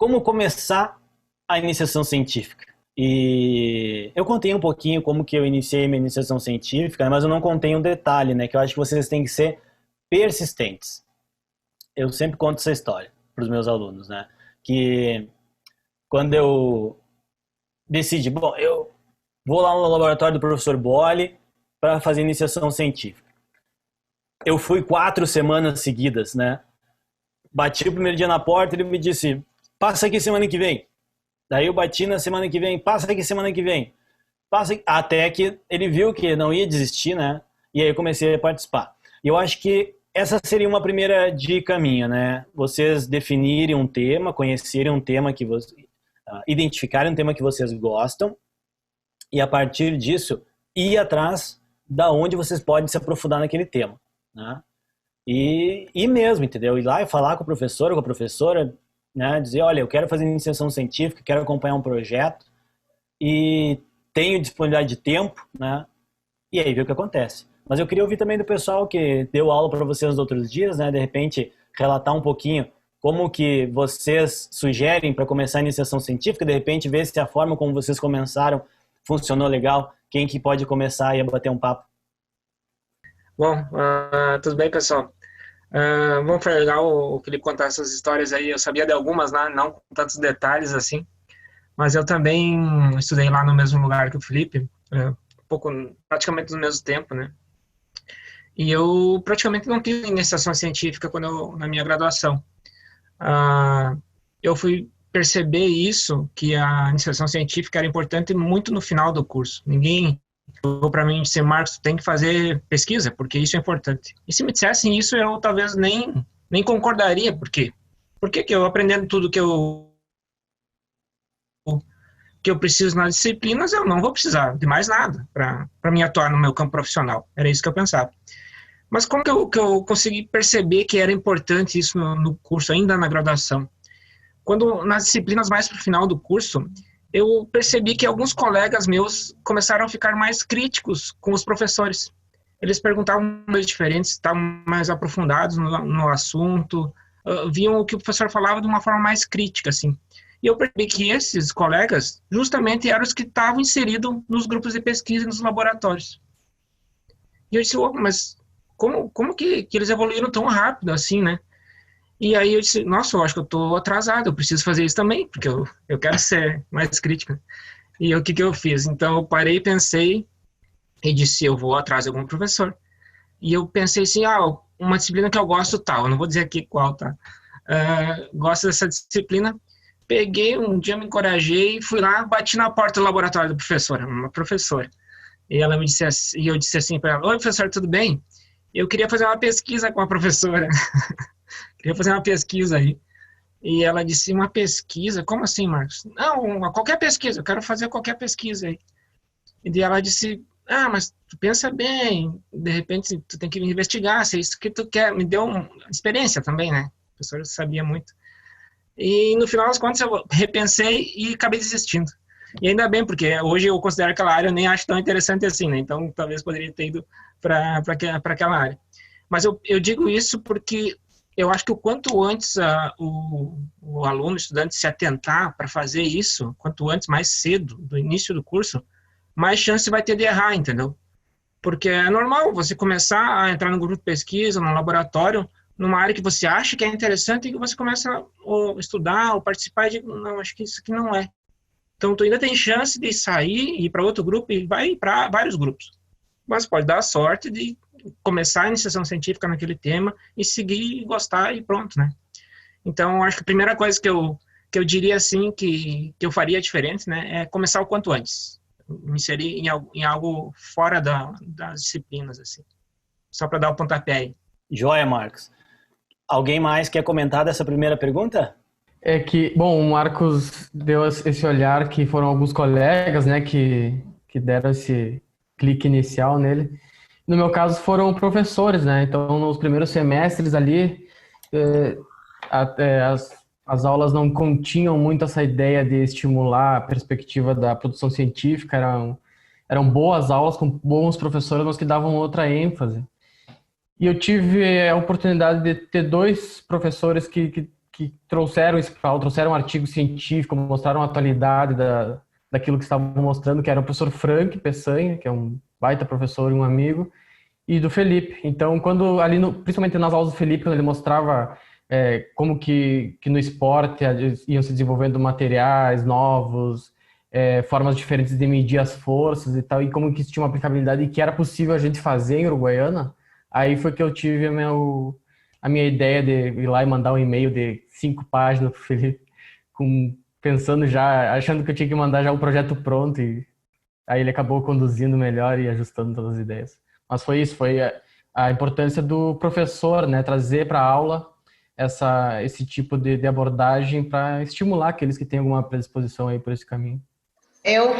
como começar a iniciação científica. E eu contei um pouquinho como que eu iniciei minha iniciação científica, mas eu não contei um detalhe, né? Que eu acho que vocês têm que ser persistentes. Eu sempre conto essa história para os meus alunos, né? Que quando eu decidi, bom, eu vou lá no laboratório do professor Bolle para fazer iniciação científica. Eu fui 4 semanas seguidas, né? Bati o primeiro dia na porta, ele me disse, passa aqui semana que vem. Daí eu bati na semana que vem, passa aqui semana que vem. Passa aqui. Até que ele viu que não ia desistir, né? E aí eu comecei a participar. E eu acho que essa seria uma primeira dica minha, né? Vocês definirem um tema, conhecerem um tema que vocês... identificarem um tema que vocês gostam e a partir disso ir atrás da onde vocês podem se aprofundar naquele tema, né? E mesmo, entendeu? Ir lá e falar com o professor ou com a professora, né? Dizer, olha, eu quero fazer iniciação científica, quero acompanhar um projeto e tenho disponibilidade de tempo, né? E aí ver o que acontece. Mas eu queria ouvir também do pessoal que deu aula para vocês nos outros dias, né? De repente, relatar um pouquinho como que vocês sugerem para começar a iniciação científica, de repente ver se a forma como vocês começaram funcionou legal, quem que pode começar e bater um papo. Bom, tudo bem, pessoal? Bom, foi legal o Felipe contar essas histórias aí. Eu sabia de algumas, né? Não com tantos detalhes assim, mas eu também estudei lá no mesmo lugar que o Felipe, um pouco, praticamente no mesmo tempo, né? E eu praticamente não tive iniciação científica na minha graduação. Eu fui perceber isso, que a iniciação científica era importante muito no final do curso. Ninguém falou para mim, disse, Marcos, tem que fazer pesquisa, porque isso é importante. E se me dissessem isso, eu talvez nem concordaria. Por quê? Porque eu aprendendo tudo que eu preciso nas disciplinas, eu não vou precisar de mais nada para me atuar no meu campo profissional. Era isso que eu pensava. Mas como que eu consegui perceber que era importante isso no curso, ainda na graduação? Quando, nas disciplinas mais para o final do curso, eu percebi que alguns colegas meus começaram a ficar mais críticos com os professores. Eles perguntavam coisas diferentes, estavam mais aprofundados no assunto, viam o que o professor falava de uma forma mais crítica, assim. E eu percebi que esses colegas justamente eram os que estavam inseridos nos grupos de pesquisa e nos laboratórios. E eu disse, oh, mas como que eles evoluíram tão rápido assim, né? E aí eu disse, nossa, eu acho que eu estou atrasado, eu preciso fazer isso também, porque eu quero ser mais crítica. E o que eu fiz? Então eu parei, pensei e disse, eu vou atrás de algum professor. E eu pensei assim, uma disciplina que eu gosto tal, eu não vou dizer aqui qual, tá? Gosto dessa disciplina. Peguei, um dia me encorajei, fui lá, bati na porta do laboratório da professora, uma professora. E ela me disse assim, e eu disse assim para ela, oi professor, tudo bem? Eu queria fazer uma pesquisa com a professora. Queria fazer uma pesquisa aí. E ela disse, uma pesquisa? Como assim, Marcos? Não, qualquer pesquisa, eu quero fazer qualquer pesquisa aí. E daí ela disse, mas tu pensa bem, de repente tu tem que investigar, se é isso que tu quer. Me deu uma experiência também, né? O professor sabia muito. E no final das contas eu repensei e acabei desistindo. E ainda bem, porque hoje eu considero aquela área, eu nem acho tão interessante assim, né? Então talvez poderia ter ido para aquela área. Mas eu digo isso porque eu acho que o quanto antes o aluno, o estudante se atentar para fazer isso, quanto antes, mais cedo, do início do curso, mais chance vai ter de errar, entendeu? Porque é normal você começar a entrar no grupo de pesquisa, no laboratório, numa área que você acha que é interessante e que você começa a estudar ou participar de, não, acho que isso aqui não é. Então, tu ainda tem chance de sair e ir para outro grupo e vai para vários grupos. Mas pode dar a sorte de começar a iniciação científica naquele tema e seguir e gostar e pronto, né? Então, acho que a primeira coisa que eu diria, assim, que eu faria diferente, né, é começar o quanto antes. Me inserir em algo fora das disciplinas, assim. Só para dar o pontapé aí. Joia, Marcos. Alguém mais quer comentar dessa primeira pergunta? É que, bom, o Marcos deu esse olhar que foram alguns colegas, né, que deram esse clique inicial nele. No meu caso, foram professores, né? Então, nos primeiros semestres ali, as aulas não continham muito essa ideia de estimular a perspectiva da produção científica. Eram boas aulas com bons professores, mas que davam outra ênfase. E eu tive a oportunidade de ter dois professores que que trouxeram isso para aula, trouxeram um artigo científico, mostraram a atualidade daquilo que estavam mostrando, que era o professor Frank Peçanha, que é um baita professor e um amigo, e do Felipe. Então, quando ali, principalmente nas aulas do Felipe, quando ele mostrava como que no esporte iam se desenvolvendo materiais novos, formas diferentes de medir as forças e tal, e como que isso tinha uma aplicabilidade e que era possível a gente fazer em Uruguaiana, aí foi que eu tive a minha ideia de ir lá e mandar um e-mail de 5 páginas pro Felipe, pensando já, achando que eu tinha que mandar já o projeto pronto, e aí ele acabou conduzindo melhor e ajustando todas as ideias. Mas foi isso, foi a importância do professor, né, trazer para a aula esse tipo de abordagem para estimular aqueles que têm alguma predisposição aí por esse caminho.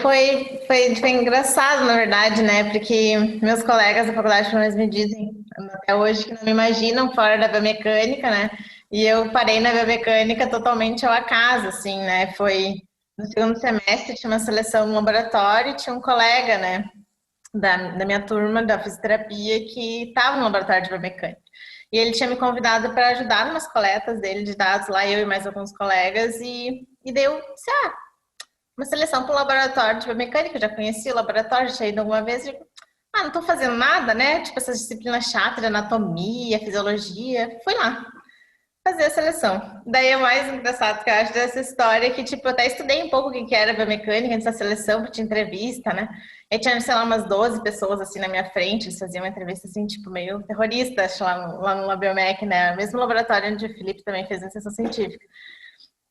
Foi engraçado, na verdade, né? Porque meus colegas da faculdade pelo menos me dizem até hoje que não me imaginam fora da biomecânica, né? E eu parei na biomecânica totalmente ao acaso, assim, né? Foi no segundo semestre, tinha uma seleção no laboratório e tinha um colega, né? Da minha turma da fisioterapia que estava no laboratório de biomecânica. E ele tinha me convidado para ajudar umas coletas dele de dados lá, eu e mais alguns colegas, e deu, uma seleção para o laboratório de biomecânica. Eu já conhecia o laboratório, já tinha ido alguma vez. Não estou fazendo nada, né? Tipo, essas disciplinas chatas de anatomia, fisiologia. Fui lá fazer a seleção. Daí é mais engraçado que eu acho dessa história que, tipo, eu até estudei um pouco o que era biomecânica antes da seleção, porque tinha entrevista, né? Aí tinha, sei lá, umas 12 pessoas, assim, na minha frente. Eles faziam uma entrevista, assim, tipo, meio terrorista, acho, lá no Labiomec, né? Mesmo laboratório onde o Felipe também fez iniciação científica.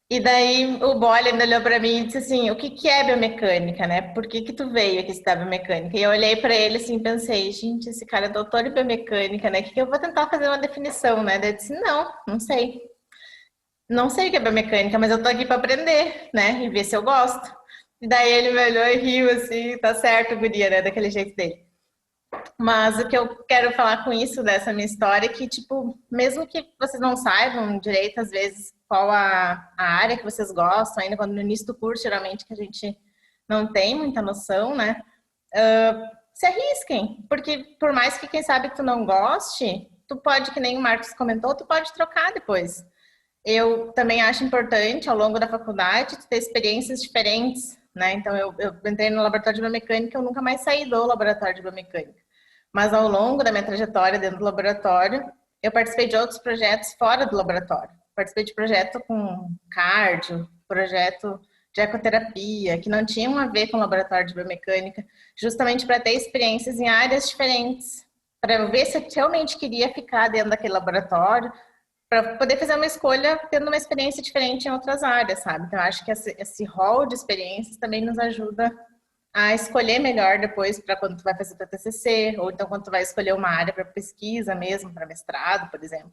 E daí o Bolle ainda olhou para mim e disse assim, o que é biomecânica, né? Por que tu veio aqui estudar biomecânica? E eu olhei para ele assim, pensei, gente, esse cara é doutor em biomecânica, né? Que eu vou tentar fazer uma definição, né? Daí eu disse, não sei. Não sei o que é biomecânica, mas eu tô aqui para aprender, né? E ver se eu gosto. E daí ele me olhou e riu assim, tá certo, guria, né? Daquele jeito dele. Mas o que eu quero falar com isso, dessa minha história, é que, tipo, mesmo que vocês não saibam direito, às vezes, qual a área que vocês gostam, ainda quando no início do curso, geralmente, que a gente não tem muita noção, né? Se arrisquem, porque por mais que, quem sabe, que tu não goste, tu pode, que nem o Marcos comentou, tu pode trocar depois. Eu também acho importante, ao longo da faculdade, tu ter experiências diferentes, né? Então, eu entrei no laboratório de biomecânica, eu nunca mais saí do laboratório de biomecânica. Mas ao longo da minha trajetória dentro do laboratório, eu participei de outros projetos fora do laboratório. Participei de projeto com cardio, projeto de ecoterapia, que não tinham a ver com o laboratório de biomecânica, justamente para ter experiências em áreas diferentes, para ver se eu realmente queria ficar dentro daquele laboratório, para poder fazer uma escolha tendo uma experiência diferente em outras áreas, sabe? Então, eu acho que esse rol de experiências também nos ajuda a escolher melhor depois para quando tu vai fazer teu TCC, ou então quando tu vai escolher uma área para pesquisa mesmo, para mestrado, por exemplo.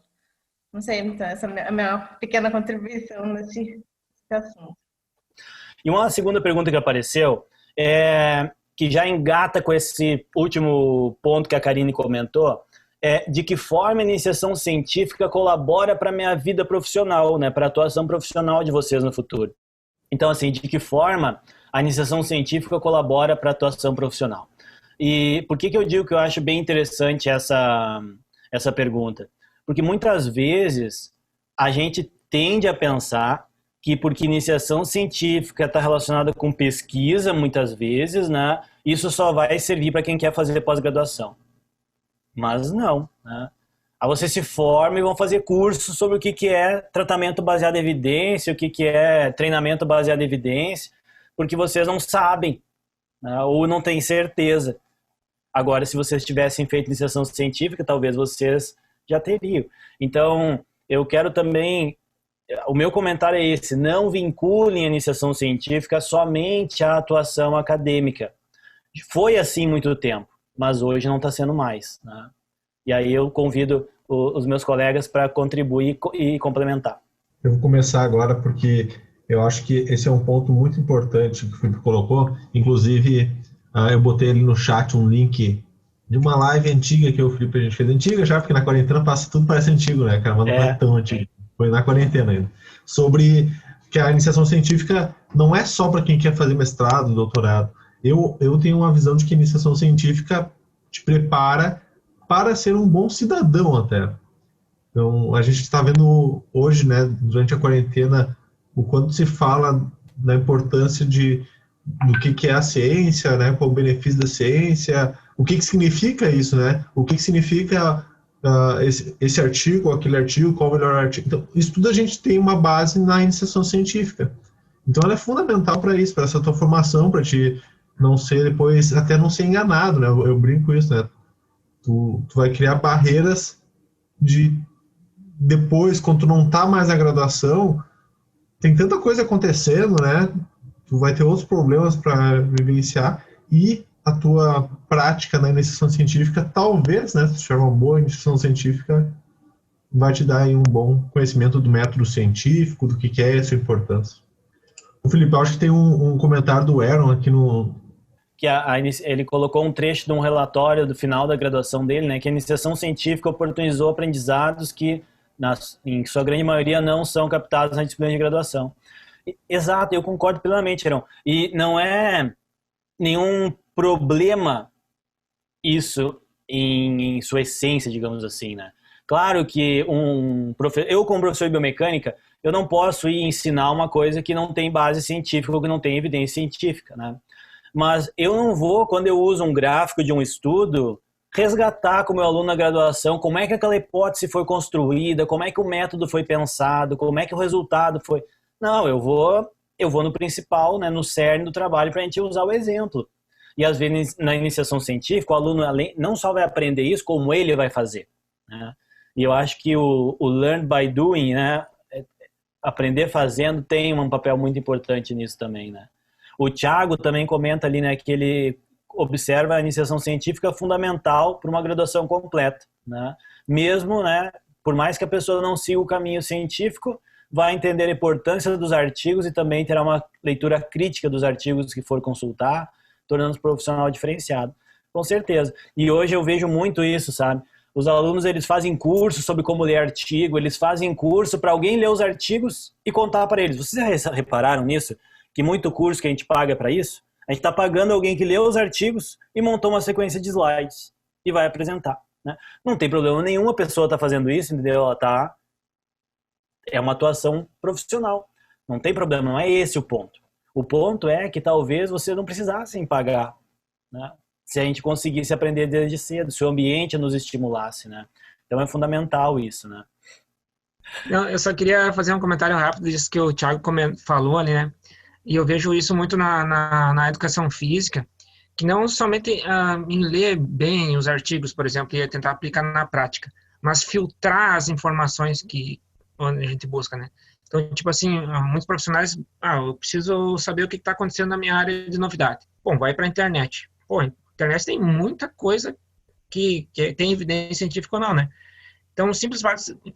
Não sei, então essa é a minha pequena contribuição nesse assunto. E uma segunda pergunta que apareceu, que já engata com esse último ponto que a Karine comentou, de que forma a iniciação científica colabora para a minha vida profissional, né, para a atuação profissional de vocês no futuro. Então, assim, de que forma a iniciação científica colabora para a atuação profissional? E por que eu digo que eu acho bem interessante essa pergunta? Porque muitas vezes a gente tende a pensar que porque iniciação científica está relacionada com pesquisa, muitas vezes, né, isso só vai servir para quem quer fazer pós-graduação. Mas não, né? Aí você se forma e vão fazer cursos sobre o que é tratamento baseado em evidência, o que é treinamento baseado em evidência, porque vocês não sabem, né, ou não têm certeza. Agora, se vocês tivessem feito iniciação científica, talvez vocês já teriam. Então, eu quero também... O meu comentário é esse: não vinculem a iniciação científica somente à atuação acadêmica. Foi assim muito tempo, mas hoje não está sendo mais, né? E aí eu convido os meus colegas para contribuir e complementar. Eu vou começar agora porque eu acho que esse é um ponto muito importante que o Felipe colocou. Inclusive, eu botei ali no chat um link de uma live antiga que o Felipe a gente fez. Antiga já, porque na quarentena tudo parece antigo, né, cara? Mas não é tão antigo. Foi na quarentena ainda. Sobre que a iniciação científica não é só para quem quer fazer mestrado, doutorado. Eu tenho uma visão de que a iniciação científica te prepara para ser um bom cidadão até. Então, a gente está vendo hoje, né, durante a quarentena, o quanto se fala da importância do que é a ciência, né, qual o benefício da ciência, o que significa isso, né, o que significa esse artigo, aquele artigo, qual o melhor artigo. Então, isso tudo a gente tem uma base na iniciação científica. Então, ela é fundamental para isso, para essa tua formação, para te não ser depois, até não ser enganado, né, eu brinco isso, né, tu vai criar barreiras de depois, quando tu não tá mais na graduação, tem tanta coisa acontecendo, né? Tu vai ter outros problemas para vivenciar e a tua prática na iniciação científica, talvez, né? Se tu tiver uma boa iniciação científica, vai te dar aí um bom conhecimento do método científico, do que é essa importância. O Felipe, eu acho que tem um comentário do Aaron aqui no... Que ele colocou um trecho de um relatório do final da graduação dele, né? Que a iniciação científica oportunizou aprendizados que em sua grande maioria não são captados na disciplina de graduação. Exato, eu concordo plenamente, Heron. E não é nenhum problema isso em sua essência, digamos assim, né? Claro que eu como professor de biomecânica, eu não posso ir ensinar uma coisa que não tem base científica ou que não tem evidência científica, né? Mas eu não vou, quando eu uso um gráfico de um estudo, resgatar com o meu aluno na graduação como é que aquela hipótese foi construída, como é que o método foi pensado, como é que o resultado foi... Não, eu vou no principal, né, no cerne do trabalho para a gente usar o exemplo. E às vezes na iniciação científica o aluno não só vai aprender isso, como ele vai fazer, né? E eu acho que o learn by doing, né, aprender fazendo, tem um papel muito importante nisso também, né? O Thiago também comenta ali, né, que ele observa a iniciação científica fundamental para uma graduação completa, né? Mesmo, né, por mais que a pessoa não siga o caminho científico, vai entender a importância dos artigos e também terá uma leitura crítica dos artigos que for consultar, tornando-se profissional diferenciado. Com certeza. E hoje eu vejo muito isso, sabe? Os alunos, eles fazem curso sobre como ler artigo, eles fazem curso para alguém ler os artigos e contar para eles. Vocês já repararam nisso? Que muito curso que a gente paga para isso, a gente está pagando alguém que leu os artigos e montou uma sequência de slides e vai apresentar, né? Não tem problema nenhum a pessoa tá fazendo isso, entendeu? Ela tá... É uma atuação profissional. Não tem problema, não é esse o ponto. O ponto é que talvez você não precisasse pagar, né? Se a gente conseguisse aprender desde cedo, se o ambiente nos estimulasse, né? Então é fundamental isso, né? Não, eu só queria fazer um comentário rápido disso que o Thiago falou ali, né? E eu vejo isso muito na educação física, que não somente em ler bem os artigos, por exemplo, e tentar aplicar na prática, mas filtrar as informações que a gente busca, né? Então, tipo assim, muitos profissionais, eu preciso saber o que está acontecendo na minha área de novidade. Bom, vai para a internet. Pô, a internet tem muita coisa que tem evidência científica ou não, né? Então, o simples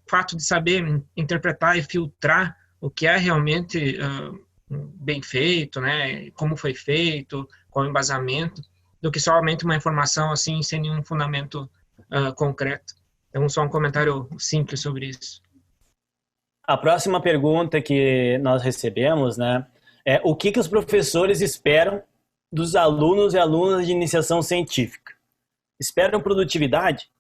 fato de saber interpretar e filtrar o que é realmente bem feito, né? Como foi feito, qual o embasamento, do que somente uma informação assim, sem nenhum fundamento concreto. Então, só um comentário simples sobre isso. A próxima pergunta que nós recebemos, né, é o que os professores esperam dos alunos e alunas de iniciação científica? Esperam produtividade?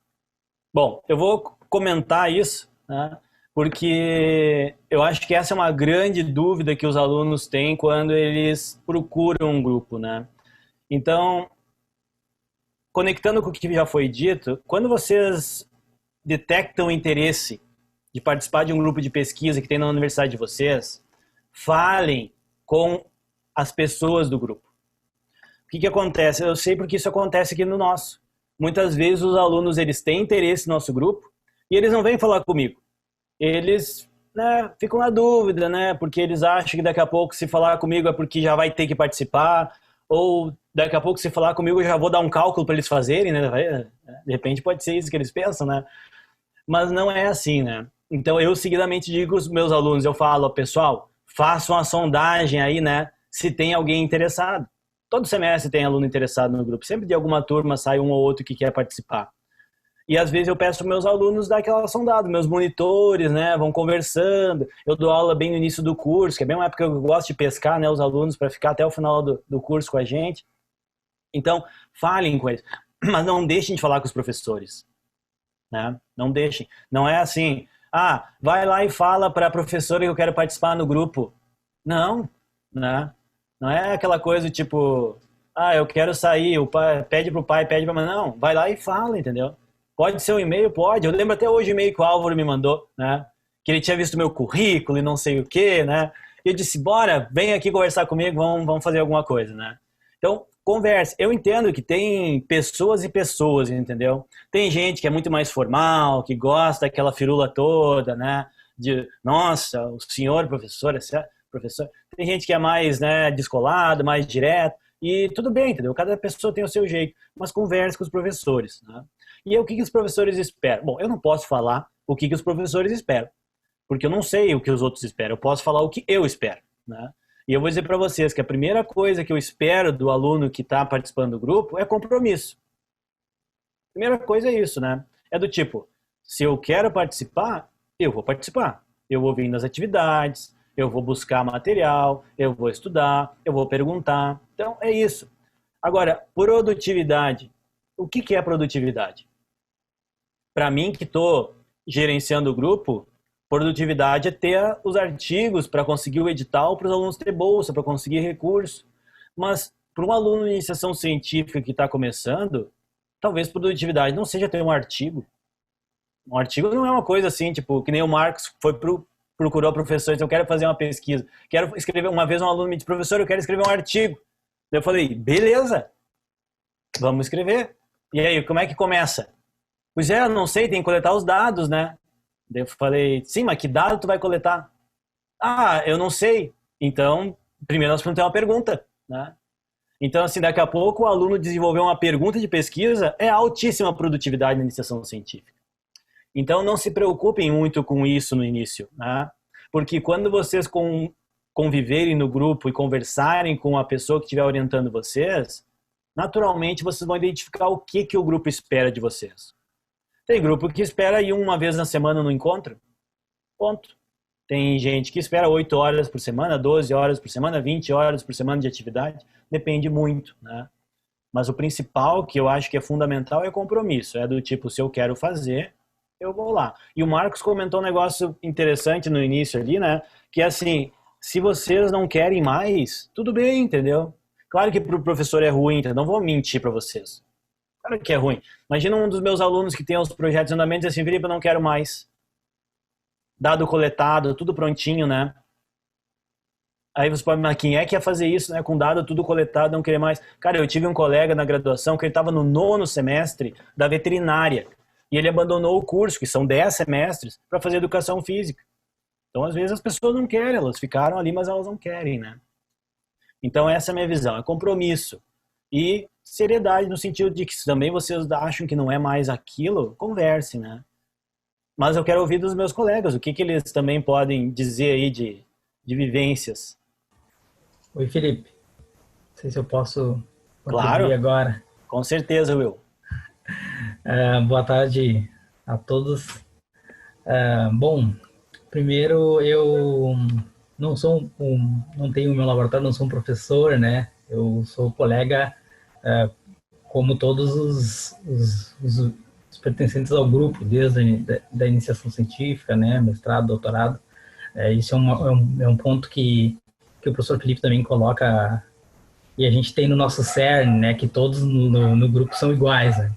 Bom, eu vou comentar isso, né, porque eu acho que essa é uma grande dúvida que os alunos têm quando eles procuram um grupo, né? Então, conectando com o que já foi dito, quando vocês detectam interesse de participar de um grupo de pesquisa que tem na universidade de vocês, falem com as pessoas do grupo. O que acontece? Eu sei porque isso acontece aqui no nosso. Muitas vezes os alunos, eles têm interesse no nosso grupo e eles não vêm falar comigo. Eles, né, ficam na dúvida, né, porque eles acham que daqui a pouco se falar comigo é porque já vai ter que participar, ou daqui a pouco se falar comigo eu já vou dar um cálculo para eles fazerem, né? De repente pode ser isso que eles pensam, né? Mas não é assim, né? Então eu seguidamente digo aos meus alunos, eu falo, pessoal, façam a sondagem aí, né, se tem alguém interessado. Todo semestre tem aluno interessado no grupo, sempre de alguma turma sai um ou outro que quer participar. E às vezes eu peço para meus alunos dar aquela sondada, meus monitores, né, vão conversando. Eu dou aula bem no início do curso, que é bem uma época que eu gosto de pescar, né, os alunos para ficar até o final do curso com a gente. Então, falem com eles, mas não deixem de falar com os professores. né? Não deixem. Não é assim, vai lá e fala para a professora que eu quero participar no grupo. Não, né? Não é aquela coisa tipo, eu quero sair, o pai pede pro pai, pede pra mãe. Não, vai lá e fala, entendeu? Pode ser um e-mail, pode. Eu lembro até hoje o e-mail que o Álvaro me mandou, né? Que ele tinha visto meu currículo e não sei o quê, né? E eu disse, bora, vem aqui conversar comigo, vamos fazer alguma coisa, né? Então, converse. Eu entendo que tem pessoas e pessoas, entendeu? Tem gente que é muito mais formal, que gosta daquela firula toda, né? De, nossa, o senhor professor, professor. Tem gente que é mais, né, descolado, mais direto. E tudo bem, entendeu? Cada pessoa tem o seu jeito. Mas converse com os professores, né? E aí, o que os professores esperam? Bom, eu não posso falar o que os professores esperam, porque eu não sei o que os outros esperam. Eu posso falar o que eu espero, né? E eu vou dizer para vocês que a primeira coisa que eu espero do aluno que está participando do grupo é compromisso. A primeira coisa é isso, né? É do tipo, se eu quero participar, eu vou participar. Eu vou vir nas atividades, eu vou buscar material, eu vou estudar, eu vou perguntar. Então, é isso. Agora, produtividade. O que é produtividade? Para mim, que estou gerenciando o grupo, produtividade é ter os artigos para conseguir o edital, para os alunos ter bolsa, para conseguir recurso. Mas, para um aluno de iniciação científica que está começando, talvez produtividade não seja ter um artigo. Um artigo não é uma coisa assim, tipo, que nem o Marcos procurou o professor, então eu quero fazer uma pesquisa. Quero escrever, uma vez um aluno me disse, professor, eu quero escrever um artigo. Eu falei, beleza, vamos escrever. E aí, como é que começa? Pois é, eu não sei, tem que coletar os dados, né? Daí eu falei, sim, mas que dado tu vai coletar? Eu não sei. Então, primeiro nós vamos ter uma pergunta, né? Então, assim, daqui a pouco o aluno desenvolver uma pergunta de pesquisa é altíssima produtividade na iniciação científica. Então, não se preocupem muito com isso no início, né? Porque quando vocês conviverem no grupo e conversarem com a pessoa que estiver orientando vocês, naturalmente vocês vão identificar o que o grupo espera de vocês. Tem grupo que espera ir uma vez na semana no encontro. Ponto. Tem gente que espera 8 horas por semana, 12 horas por semana, 20 horas por semana de atividade. Depende muito, né? Mas o principal, que eu acho que é fundamental, é compromisso. É do tipo, se eu quero fazer, eu vou lá. E o Marcos comentou um negócio interessante no início ali, né? Que é assim, se vocês não querem mais, tudo bem, entendeu? Claro que para o professor é ruim, então não vou mentir para vocês. Claro que é ruim. Imagina um dos meus alunos que tem os projetos em andamento e diz assim, Felipe, eu não quero mais. Dado coletado, tudo prontinho, né? Aí você pode, mas quem é que ia fazer isso, né? Com dado tudo coletado, não querer mais. Cara, eu tive um colega na graduação que ele estava no 9º semestre da veterinária e ele abandonou o curso, que são 10 semestres, para fazer educação física. Então, às vezes, as pessoas não querem, elas ficaram ali, mas elas não querem, né? Então, essa é a minha visão, é compromisso. E seriedade no sentido de que se também vocês acham que não é mais aquilo, converse, né? Mas eu quero ouvir dos meus colegas, o que eles também podem dizer aí de vivências. Oi, Felipe. Não sei se eu posso Claro, agora. Com certeza, Will. Boa tarde a todos. Bom, primeiro eu não sou não tenho meu laboratório, não sou um professor, né? Eu sou colega, como todos os pertencentes ao grupo, desde da iniciação científica, né? Mestrado, doutorado. Isso é um ponto que o professor Felipe também coloca, e a gente tem no nosso CERN, né? Que todos no grupo são iguais, né?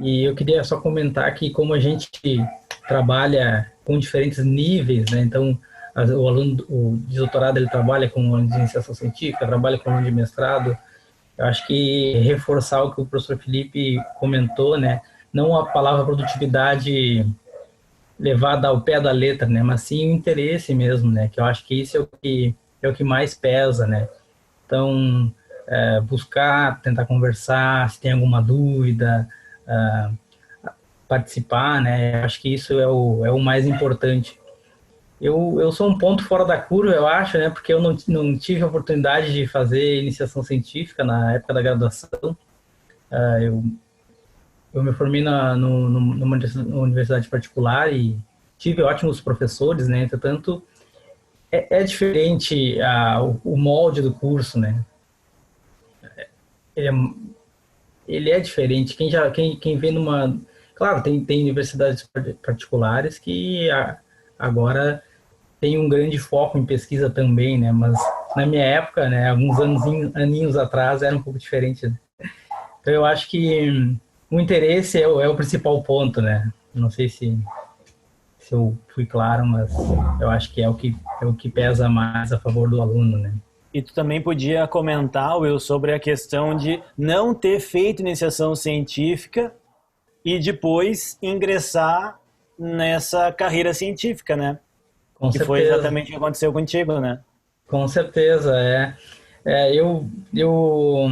E eu queria só comentar que como a gente trabalha com diferentes níveis, né? Então, o aluno de doutorado, ele trabalha com o aluno de iniciação científica, trabalha com o aluno de mestrado. Eu acho que reforçar o que o professor Felipe comentou, né? Não a palavra produtividade levada ao pé da letra, né? Mas sim o interesse mesmo, né? Que eu acho que isso é o que mais pesa, né? Então, buscar, tentar conversar, se tem alguma dúvida, participar, né? Acho que isso é o mais importante. Eu sou um ponto fora da curva, eu acho, né? Porque eu não tive a oportunidade de fazer iniciação científica na época da graduação. Eu me formei numa universidade particular e tive ótimos professores, né? Entretanto, é diferente o molde do curso, né? Ele é diferente. Quem vem Claro, tem universidades particulares que agora tem um grande foco em pesquisa também, né? Mas na minha época, né, alguns aninhos atrás, era um pouco diferente, né? Então eu acho que o interesse é o principal ponto, né? Não sei se eu fui claro, mas eu acho que é o que pesa mais a favor do aluno, né? E tu também podia comentar, Will, sobre a questão de não ter feito iniciação científica e depois ingressar nessa carreira científica, né? Com Que foi certeza, exatamente o que aconteceu contigo, né? com certeza, eu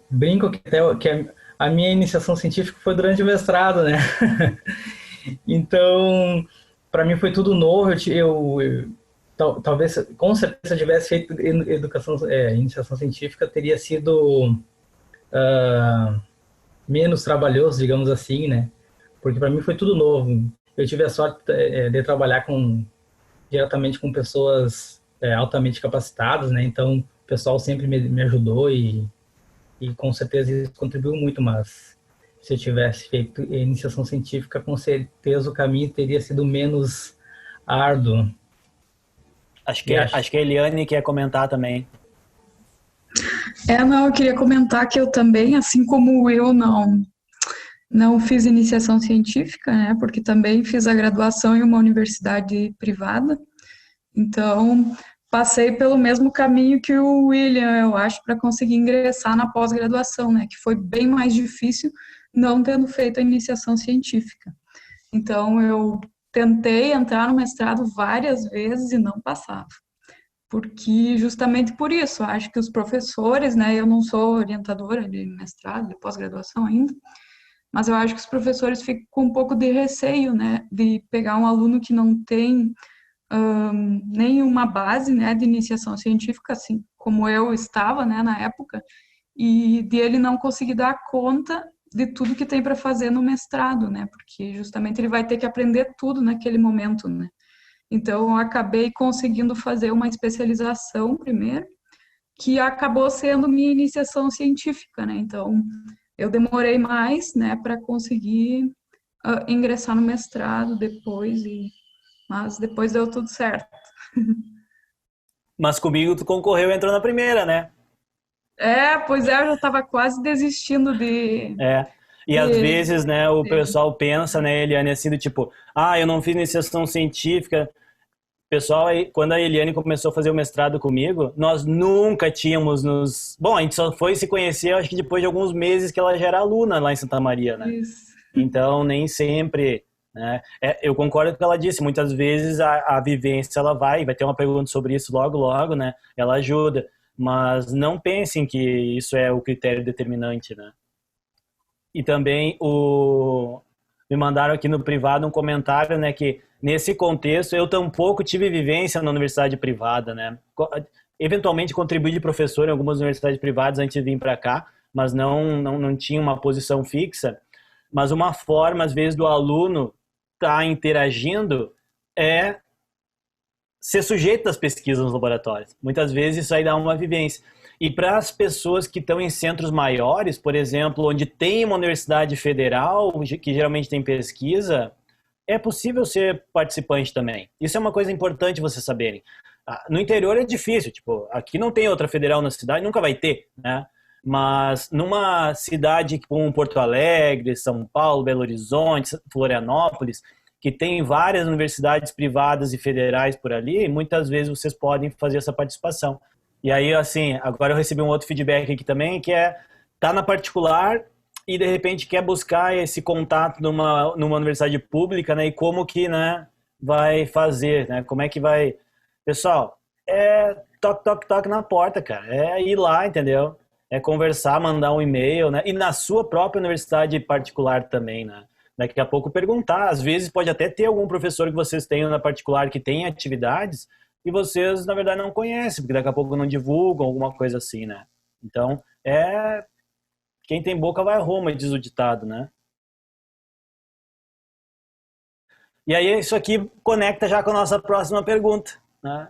brinco que a minha iniciação científica foi durante o mestrado, né? Então, para mim foi tudo novo. Talvez, com certeza, se eu tivesse feito iniciação científica, teria sido menos trabalhoso, digamos assim, né? Porque para mim foi tudo novo. Eu tive a sorte de trabalhar diretamente com pessoas altamente capacitadas, né? Então, o pessoal sempre me ajudou e com certeza isso contribuiu muito, mas se eu tivesse feito iniciação científica, com certeza o caminho teria sido menos árduo. Acho que a Eliane quer comentar também. Não, eu queria comentar que eu também, assim como eu, não fiz iniciação científica, né? Porque também fiz a graduação em uma universidade privada. Então, passei pelo mesmo caminho que o William, eu acho, para conseguir ingressar na pós-graduação, né? Que foi bem mais difícil não tendo feito a iniciação científica. Então, eu tentei entrar no mestrado várias vezes e não passava. Porque justamente por isso, acho que os professores, né? Eu não sou orientadora de mestrado, de pós-graduação ainda, mas eu acho que os professores ficam com um pouco de receio, né? De pegar um aluno que não tem nenhuma base, né, de iniciação científica, assim como eu estava, né, na época, e de ele não conseguir dar conta de tudo que tem para fazer no mestrado, né, porque justamente ele vai ter que aprender tudo naquele momento, né. Então, eu acabei conseguindo fazer uma especialização primeiro, que acabou sendo minha iniciação científica, né. Então, eu demorei mais, né, para conseguir ingressar no mestrado depois mas depois deu tudo certo. Mas comigo tu concorreu e entrou na primeira, né? Pois eu já estava quase desistindo de... E às vezes, né, o pessoal pensa, né, Eliane, assim, do tipo, eu não fiz iniciação científica. Pessoal, quando a Eliane começou a fazer o mestrado comigo, nós nunca tínhamos Bom, a gente só foi se conhecer, acho que depois de alguns meses que ela já era aluna lá em Santa Maria, né? Isso. Então, nem sempre... né? Eu concordo com o que ela disse, muitas vezes a vivência ela vai ter uma pergunta sobre isso logo, né? Ela ajuda, mas não pensem que isso é o critério determinante, né? E também me mandaram aqui no privado um comentário, né, que nesse contexto eu tampouco tive vivência na universidade privada, né? Eventualmente contribuí de professor em algumas universidades privadas antes de vir para cá, mas não tinha uma posição fixa. Mas uma forma, às vezes, do aluno estar interagindo é ser sujeito às pesquisas nos laboratórios. Muitas vezes isso aí dá uma vivência. E para as pessoas que estão em centros maiores, por exemplo, onde tem uma universidade federal, que geralmente tem pesquisa, é possível ser participante também. Isso é uma coisa importante vocês saberem. No interior é difícil, tipo, aqui não tem outra federal na cidade, nunca vai ter, né? Mas numa cidade como Porto Alegre, São Paulo, Belo Horizonte, Florianópolis, que tem várias universidades privadas e federais por ali, muitas vezes vocês podem fazer essa participação. E aí, assim, agora eu recebi um outro feedback aqui também, que tá na particular e de repente quer buscar esse contato numa universidade pública, né? E como que, né, vai fazer, né? Como é que vai... Pessoal, toque na porta, cara. É ir lá, entendeu? É conversar, mandar um e-mail, né? E na sua própria universidade particular também, né? Daqui a pouco perguntar. Às vezes pode até ter algum professor que vocês tenham na particular que tem atividades e vocês, na verdade, não conhecem, porque daqui a pouco não divulgam, alguma coisa assim, né? Então, quem tem boca vai a Roma, diz o ditado, né? E aí isso aqui conecta já com a nossa próxima pergunta, né?